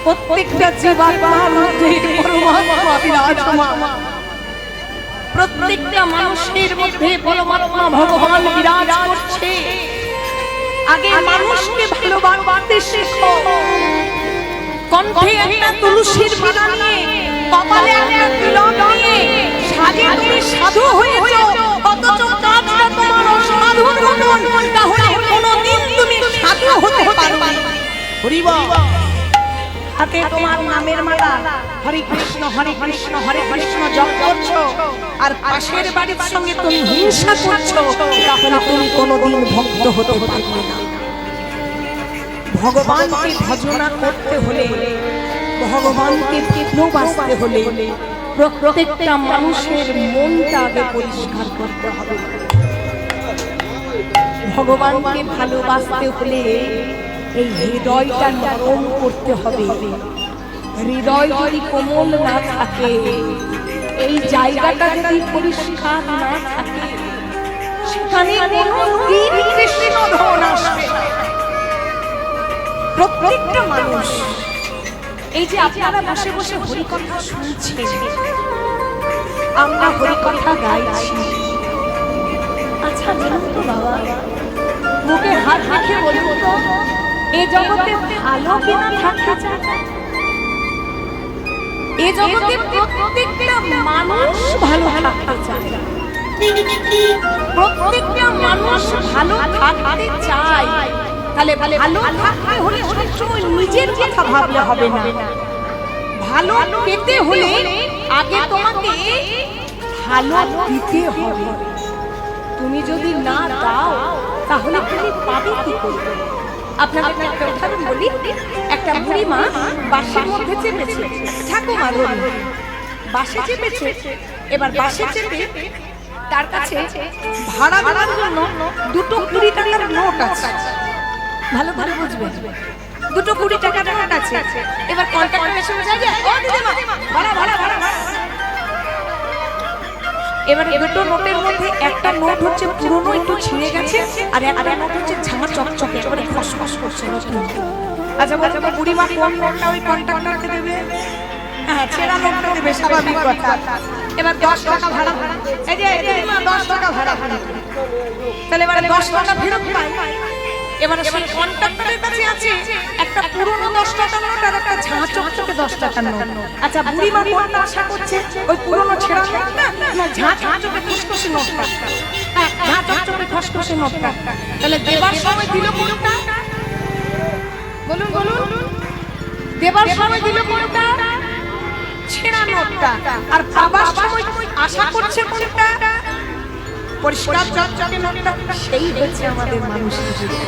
প্রত্যেকটা জীবাত্মার মধ্যে পরমাত্মা বিরাজমান। প্রত্যেকটা মানুষের মধ্যে পরমাত্মা ভগবান বিরাজ করছে। আগে মানুষকে ভালোবাসতে শেখো। কণ্ঠে একটা তুলসীর মালা নিয়ে, কপালে একটা তিলক নিয়ে সাজে তুমি সাধু হয়েছো, অথচ কাজটা তোমার অসাধু মতন। তাহলে কোনোদিন তুমি সাধু হতে পারবে না। হরি বল। হাতে তোমার নামের মালা, হরে কৃষ্ণ হরে কৃষ্ণ হরে কৃষ্ণ জপ করছো, আর পাশের বাড়ির সঙ্গে তুমি হিংসা করছো, তাহলে তুমি কোনোদিন ভক্ত হতে পারবে না। ভগবানকে ভজনা করতে হলে, ভগবানকে ভালোবাসতে হলে প্রত্যেকটা মানুষের মনটা আগে পরিষ্কার করতে হবে। ভগবানকে ভালোবাসতে হলে এই হৃদয়টা নরম করতে হবে। হৃদয় যদি কোমল না থাকে, এই জায়গাটা যদি পরিষ্কার না থাকে, সেখানে কোনদিন কৃষ্ণ ধন আসবে। প্রত্যেকটা মানুষ, এই যে আপনারা বসে বসে হরিকথা শুনছেন, আমরা হরিকথা গাইছি, আচ্ছা জানো তো বাবা, মুখে হাত রেখে বলুন তো, এ জগতে ভালো কিনা থাকতে চায়? এ জগতে প্রত্যেকটা মানুষ ভালো থাকতে চায়। প্রত্যেকটা মানুষ ভালো থাকতে চায়। তাহলে ভালো থাকতে হলে সবসময় নিজের কথা ভাবলে হবে না। ভালো পেতে হলে আগে তোমাকে ভালো দিতে হবে। তুমি যদি না দাও তাহলে তুমি পাবে কি করে? আপনাকে একটা উদাহরণ বলি। একটা বুড়িমা বাসের মধ্যে চেপেছে, ঠাকুমা বাসে চেপেছে। এবার বাসে চেপে তার কাছে ভাড়া দেওয়ার জন্য দুটো 20 টাকার নোট আছে। ভালো ভালো বুঝবে, দুটো 20 টাকার নোট আছে। এবার কন্ট্রাক্টর এসে বলে যে ও দিদিমা ভাড়া ভাড়া ভাড়া। এবার দুটো নোটের মধ্যে একটা নোট হচ্ছে পুরনো, একটু ছিঁড়ে গেছে, আর একটা নোট হচ্ছে ঝামা চকচকে, একেবারে খসখস করছে। আচ্ছা বলতে বুড়িমা কোন নোটটা ওই কন্ট্রাক্টরকে দেবে? হ্যাঁ, ছেঁড়া নোটটা দেবে, স্বাভাবিক কথা। এবার 10 টাকা ভাড়া, এই যে দিদিমা 10 টাকা ভাড়া। তাহলে এবারে 10 টাকা ফেরত পাই। এবার সেই কন্ট্রাক্টরের কাছে আছে একটা পুরনো 10 টাকার নোট আর একটা ঝাঁ চকচকে 10 টাকার নোট। আচ্ছা বুড়িমা কোনটা আশা করছে? ওই পুরনো ছেঁড়া নোটটা না ঝাঁ চকচকে খসখসে নোটটা? হ্যাঁ, ঝাঁ চকচকে খসখসে নোটটা। তাহলে দেবার সময় দিল কোনটা? বলুন বলুন, দেবার সময় দিল কোনটা? ছেঁড়া নোটটা। আর পাবার সময় আশা করছে কোনটা? পরিষ্কার চকচকে নোটটা। সেই হচ্ছে আমাদের মানুষের জীবন।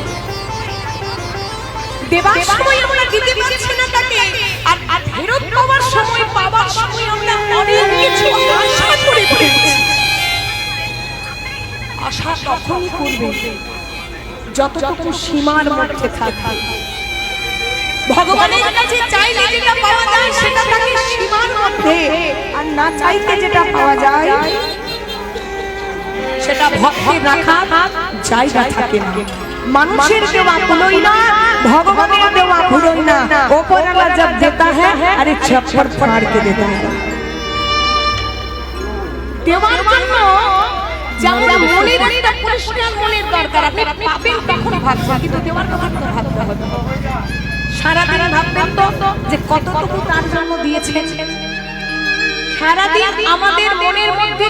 দেবার সময় আমরা দিতে পারছি না তাকে, আর ফেরত পাওয়ার সময় আমরা অনেক কিছু আশা করে ফেলছি। আশা তখনই করবে যতটুকু সীমার মধ্যে থাকবে। ভগবানের কাছে চাইলে যেটা পাওয়া যায় সেটা থাকে সীমার মধ্যে, আর না চাইতে যেটা পাওয়া যায় সেটা ভক্তের রাখার জায়গা থাকে না। মানুষের দেওয়া ভুলোই না, ভগবানের দেওয়া ভুলোই না। ওপরওয়ালা जब देता है अरे छप्पर फाड़ के देता है। দেওয়ার জন্য যেমন মনের একটা পরিষ্কার মনের দরকার। আপনি পাবেন তখন ভাবছেন, কিন্তু দেওয়ার কথা তো ভাবতে হবে। সারাদিন ভাববেন তো যে কতটুকু তার জন্য দিয়েছেন। সারাদিন আমাদের মনের মধ্যে